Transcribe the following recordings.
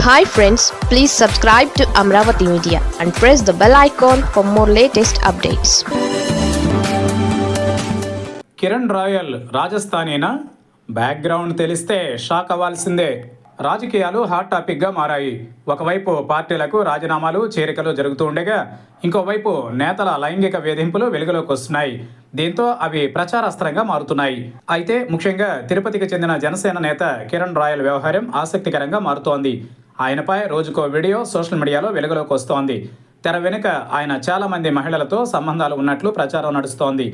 Hi friends, please subscribe to Amravati Media and press the bell icon for more latest updates. Kiran Royal రాజస్థానేనా? Background తెలిస్తే shock అవ్వాల్సిందే. రాజకీయాలు hot టాపిక్గా మారాయి. ఒకవైపు పార్టీలకు రాజీనామాలు, చేరికలు జరుగుతూ ఉండగా, ఇంకోవైపు నేతల లైంగిక వేధింపులు వెలుగులోకి వస్తున్నాయి. దీంతో అవి ప్రచారాస్త్రంగా మారుతున్నాయి. అయితే ముఖ్యంగా తిరుపతికి చెందిన జనసేన నేత కిరణ్ రాయల్ వ్యవహారం ఆసక్తికరంగా మారుతోంది. ఆయనపై రోజుకో వీడియో సోషల్ మీడియాలో వెలుగులోకి వస్తోంది. తెర వెనుక ఆయన చాలా మంది మహిళలతో సంబంధాలు ఉన్నట్లు ప్రచారం నడుస్తోంది.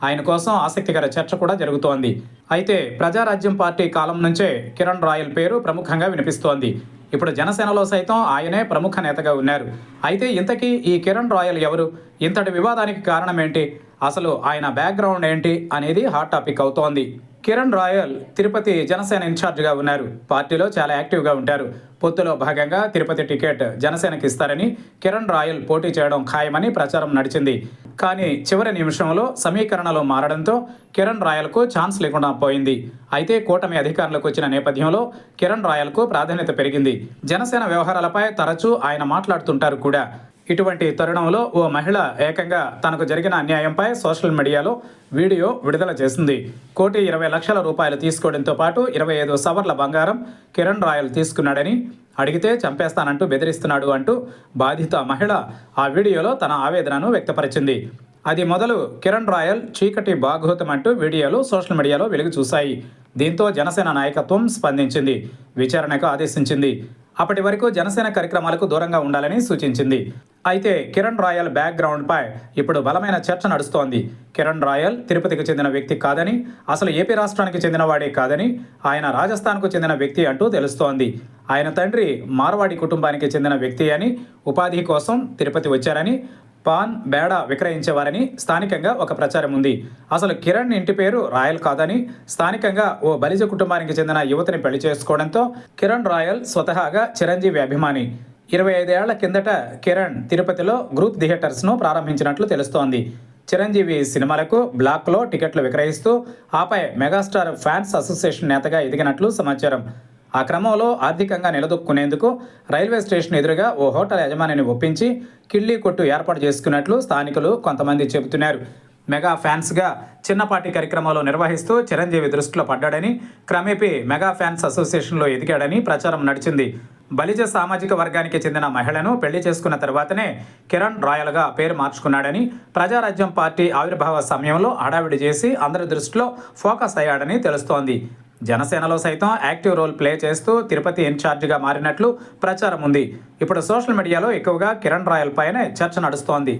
ఆయన కోసం ఆసక్తికర చర్చ కూడా జరుగుతోంది. అయితే ప్రజారాజ్యం పార్టీ కాలం నుంచే కిరణ్ రాయల్ పేరు ప్రముఖంగా వినిపిస్తోంది. ఇప్పుడు జనసేనలో సైతం ఆయనే ప్రముఖ నేతగా ఉన్నారు. అయితే ఇంతకీ ఈ కిరణ్ రాయల్ ఎవరు? ఇంతటి వివాదానికి కారణం ఏంటి? అసలు ఆయన బ్యాక్గ్రౌండ్ ఏంటి అనేది హాట్ టాపిక్ అవుతోంది. కిరణ్ రాయల్ తిరుపతి జనసేన ఇన్ఛార్జిగా ఉన్నారు. పార్టీలో చాలా యాక్టివ్గా ఉంటారు. పొత్తులో భాగంగా తిరుపతి టికెట్ జనసేనకి ఇస్తారని, కిరణ్ రాయల్ పోటీ చేయడం ఖాయమని ప్రచారం నడిచింది. కానీ చివరి నిమిషంలో సమీకరణలు మారడంతో కిరణ్ రాయల్కు ఛాన్స్ లేకుండా పోయింది. అయితే కూటమి అధికారంలోకి వచ్చిన నేపథ్యంలో కిరణ్ రాయల్కు ప్రాధాన్యత పెరిగింది. జనసేన వ్యవహారాలపై తరచూ ఆయన మాట్లాడుతుంటారు కూడా. ఇటువంటి తరుణంలో ఓ మహిళ ఏకంగా తనకు జరిగిన అన్యాయంపై సోషల్ మీడియాలో వీడియో విడుదల చేసింది. 1,20,00,000 రూపాయలు తీసుకోవడంతో పాటు 25 సవర్ల బంగారం కిరణ్ రాయల్ తీసుకున్నాడని, అడిగితే చంపేస్తానంటూ బెదిరిస్తున్నాడు అంటూ బాధిత మహిళ ఆ వీడియోలో తన ఆవేదనను వ్యక్తపరిచింది. అది మొదలు కిరణ్ రాయల్ చీకటి బాగోతం అంటూ వీడియోలు సోషల్ మీడియాలో వెలుగు చూశాయి. దీంతో జనసేన నాయకత్వం స్పందించింది, విచారణకు ఆదేశించింది. అప్పటి వరకు జనసేన కార్యక్రమాలకు దూరంగా ఉండాలని సూచించింది. అయితే కిరణ్ రాయల్ బ్యాక్గ్రౌండ్పై ఇప్పుడు బలమైన చర్చ నడుస్తోంది. కిరణ్ రాయల్ తిరుపతికి చెందిన వ్యక్తి కాదని, అసలు ఏపీ రాష్ట్రానికి చెందినవాడే కాదని, ఆయన రాజస్థాన్కు చెందిన వ్యక్తి అంటూ తెలుస్తోంది. ఆయన తండ్రి మార్వాడి కుటుంబానికి చెందిన వ్యక్తి అని, ఉపాధి కోసం తిరుపతి వచ్చారని, పాన్, బేడ విక్రయించేవారని స్థానికంగా ఒక ప్రచారం ఉంది. అసలు కిరణ్ ఇంటి పేరు రాయల్ కాదని, స్థానికంగా ఓ బలిజ కుటుంబానికి చెందిన యువతిని పెళ్లి చేసుకోవడంతో కిరణ్ రాయల్ స్వతహాగా చిరంజీవి అభిమాని. 25 ఏళ్ల కిందట కిరణ్ తిరుపతిలో గ్రూప్ థియేటర్స్ను ప్రారంభించినట్లు తెలుస్తోంది. చిరంజీవి సినిమాలకు బ్లాక్లో టికెట్లు విక్రయిస్తూ ఆపై మెగాస్టార్ ఫ్యాన్స్ అసోసియేషన్ నేతగా ఎదిగినట్లు సమాచారం. ఆ క్రమంలో ఆర్థికంగా నిలదొక్కునేందుకు రైల్వే స్టేషన్ ఎదురుగా ఓ హోటల్ యజమానిని ఒప్పించి కిళ్ళీ కొట్టు ఏర్పాటు చేసుకున్నట్లు స్థానికులు కొంతమంది చెబుతున్నారు. మెగా ఫ్యాన్స్గా చిన్నపాటి కార్యక్రమాలు నిర్వహిస్తూ చిరంజీవి దృష్టిలో పడ్డాడని, క్రమేపీ మెగా ఫ్యాన్స్ అసోసియేషన్లో ఎదిగాడని ప్రచారం నడిచింది. బలిజ సామాజిక వర్గానికి చెందిన మహిళను పెళ్లి చేసుకున్న తర్వాతనే కిరణ్ రాయల్గా పేరు మార్చుకున్నాడని, ప్రజారాజ్యం పార్టీ ఆవిర్భావ సమయంలో హడావిడి చేసి అందరి దృష్టిలో ఫోకస్ అయ్యాడని తెలుస్తోంది. జనసేనలో సైతం యాక్టివ్ రోల్ ప్లే చేస్తూ తిరుపతి ఇన్ఛార్జిగా మారినట్లు ప్రచారం ఉంది. ఇప్పుడు సోషల్ మీడియాలో ఎక్కువగా కిరణ్ రాయల్ పైనే చర్చ నడుస్తోంది.